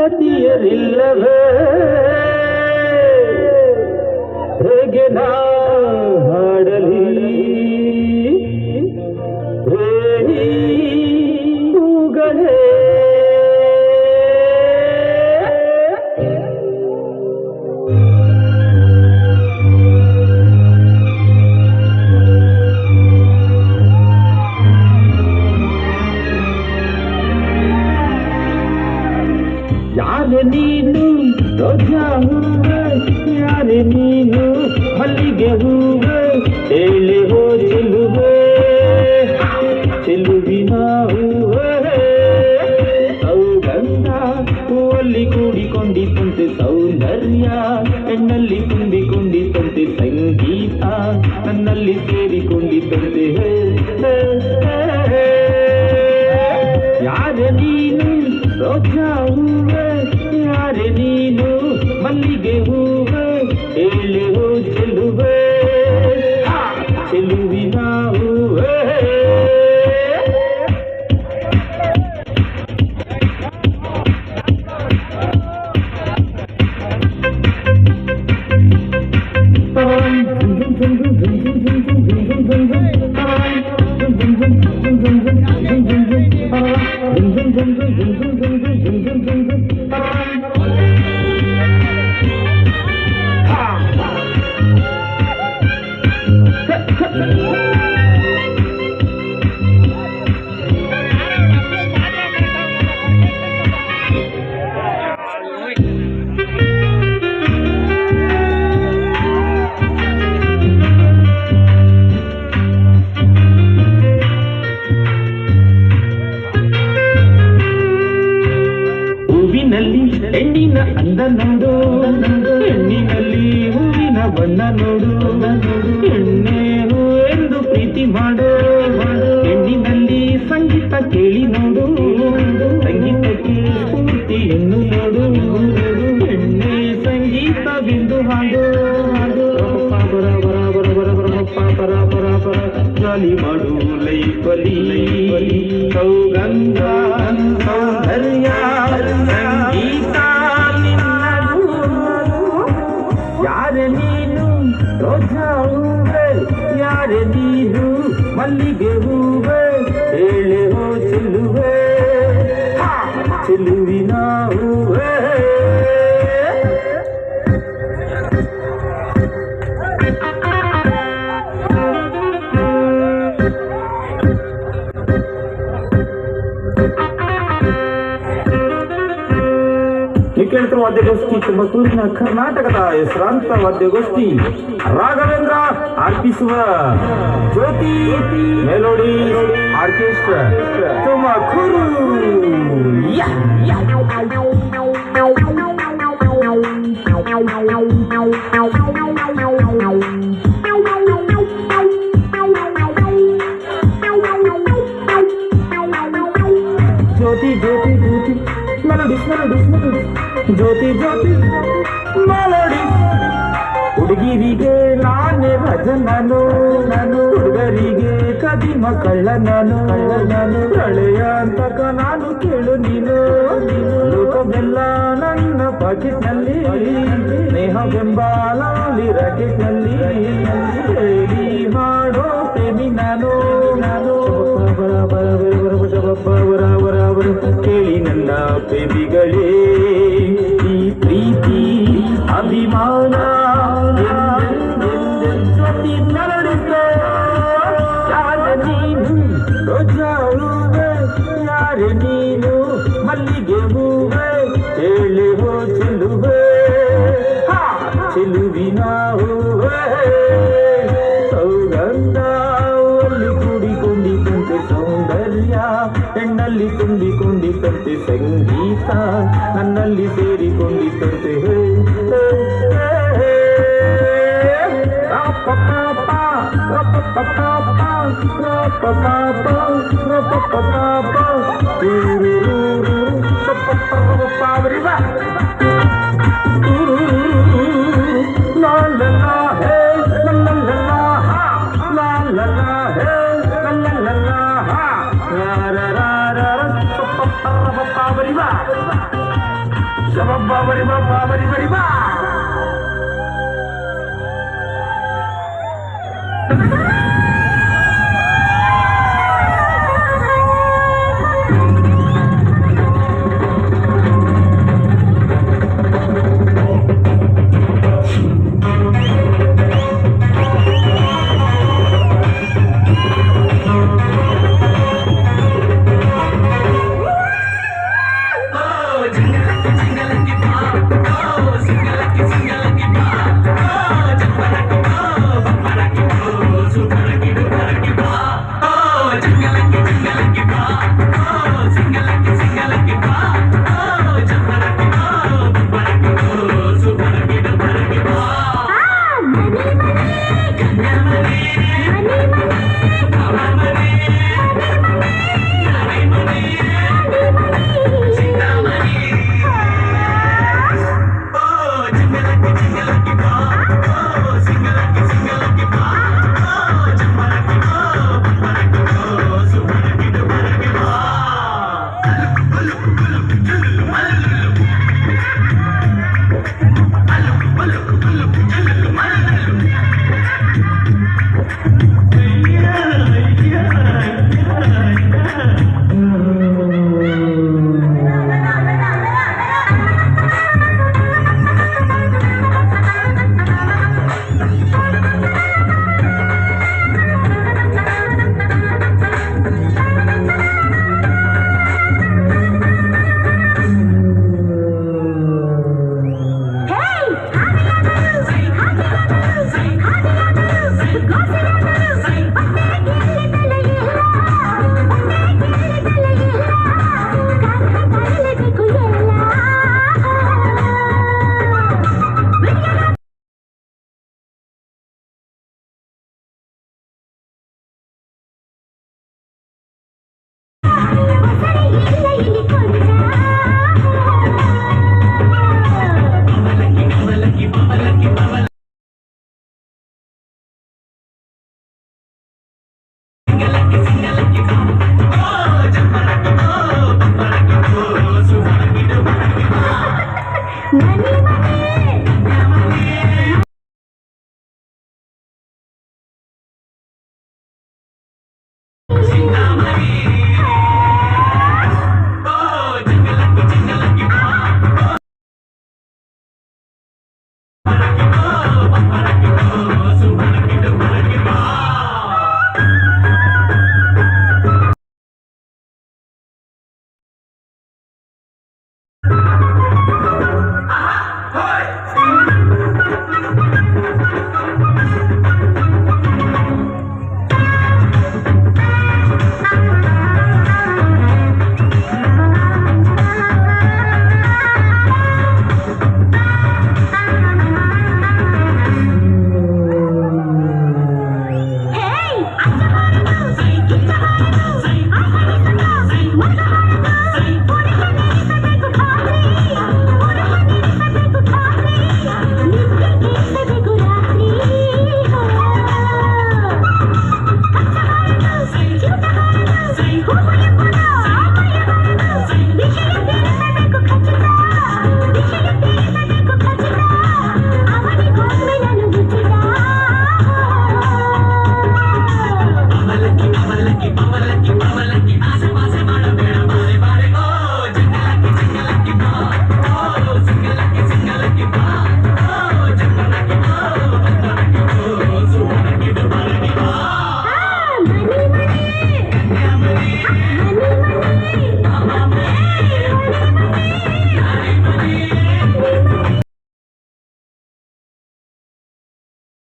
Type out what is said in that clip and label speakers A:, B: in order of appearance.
A: ಗೆಳತಿಯರಿಲ್ಲವೇ ಹೇಗೆ ನಾ ಹಾಡಲಿ ಹೂಗಳೇ ಯಾರೆ ನೀನು ರೋಜಾ ಹೂವೆ ಯಾರೆ ನೀನು ಮಲ್ಲಿಗೆ ಹೂವೆ ಹೇಳಿ ಹೋ ಚೆಲುವೆ ಚೆಲುವಿನ ಹೂವೆ ಸೌಗಂಧ ಹೂವಲ್ಲಿ ಕೂಡಿಕೊಂಡಿತಂತೆ ಸೌಂದರ್ಯ ಹೆಣ್ಣಲ್ಲಿ ತುಂಬಿಕೊಂಡಿತಂತೆ ಸಂಗೀತ ನನ್ನಲ್ಲಿ ಸೇರಿಕೊಂಡಿತಂತೆ ಯಾರೆ ನೀನು ರೋಜಾ ಹೂವೆ ಯಾರೆ ನೀನು ಮಲ್ಲಿಗೆ ಹೂವೆ ಹೇಳಿ ಹೋ ಚೆಲುವೆ ಚೆಲುವಿನ ಹೂವೆ ಹೆಣ್ಣಿನ ಅಂದ ನೋಡು ಹೆಣ್ಣಿನಲ್ಲಿ ಹೂವಿನ ಬಣ್ಣ ನೋಡು ಹೆಣ್ಣೆ ಹೂ ಎಂದು ಪ್ರೀತಿ ಮಾಡು ಹೆಣ್ಣಿನಲ್ಲಿ ಸಂಗೀತ ಕೇಳಿ ನೋಡು ಸಂಗೀತಕ್ಕೆ ಸ್ಫೂರ್ತಿಯನ್ನು ನೋಡು ಹೆಣ್ಣೆ ಸಂಗೀತ ಬಿಂದು ಹಾಡು ಬರ ಬರ ಬರ ಬರ ಬರ ಬರ ಬರ ಜಾಲಿ ಮಾಡು ಲೈಫಲಿ ಸೌಗಂಧ ಸೌಂದರ್ಯ ಸಂಗೀತ ಯಾರೆ ನೀನು ರೋಜಾ ಹೂವೆ ಯಾರೆ ನೀನು ಮಲ್ಲಿಗೆ ಹೂವೆ ಹೇಳೆ ಹೋ ಚೆಲುವೆ ಚೆಲುವಿನ ಹೂವೆ ಕೇಳ್ತಿರುವ ವಾದ್ಯಗೋಷ್ಠಿ ತುಮಕೂರಿನ ಕರ್ನಾಟಕದ ಹೆಸರಾಂತ ವಾದ್ಯಗೋಷ್ಠಿ ರಾಘವೇಂದ್ರ ಅರ್ಪಿಸುವ ಜ್ಯೋತಿ ಮೆಲೋಡಿ ಆರ್ಕೆಸ್ಟ್ರಾ ತುಮಕೂರು. ಜ್ಯೋತಿ ಜ್ಯೋತಿ ಜ್ಯೋತಿ ಮೆಲೋಡಿಸ್ ಮೆಲೋಡಿಸ್ ಮೆಲೋಡಿಸ್ ಜ್ಯೋತಿ ಜ್ಯೋತಿ ಮೆಲೋಡಿ ಹುಡುಗಿರಿಗೆ ನಾನೇ ಭಜನನು ಹುಡುಗರಿಗೆ ಕದಿಮ ಕಳ್ಳ ನಾನು ಪ್ರಳಯ ಅಂತಕ ನಾನು ಕೇಳು ನೀನು ಲೋಕವೆಲ್ಲ ನನ್ನ ಪಾಕೆಟ್ನಲ್ಲಿ ಸ್ನೇಹವೆಂಬ ಲಾಲಿ ರಾಕೆಟ್ನಲ್ಲಿ ಹೇಳಿ ಹಾಡೋ ಪ್ರೇಮಿ ನಾನು ಬರ ಬರ ಬರ ಬರ ಬರ ಕೇಳಿ ನನ್ನ ಪ್ರೇಮಿಗಳೇ ಈ ಪ್ರೀತಿ ಅಭಿಮಾನ ಜ್ಯೋತಿ ನರಳಿಸೋ ಯಾರೆ ನೀನು ರೋಜಾ ಹೂವೆ ಯಾರೆ ನೀನು ಮಲ್ಲಿಗೆ ಹೂವೆ ಹೇಳಿ ಹೋ ಚೆಲುವೆ ಚೆಲುವಿನ ಹೂವೆ ಸೌಗಂಧ ಅಲ್ಲಿ ಕೂಡಿಕೊಂಡಿತಂತೆ ಸೌಂದರ್ಯ ಹೆಣ್ಣಲ್ಲಿ ತುಂಬಿಕೊಂಡಿತಂತೆ ಸಂಗೀತ ನನ್ನಲ್ಲಿ ಸೇರಿಕೊಂಡಿತಂತೆ
B: ಶಬಬ್ಬ ಬರಿ ಬಬ್ಬ ಬರಿ ಬರಿ ಬಾ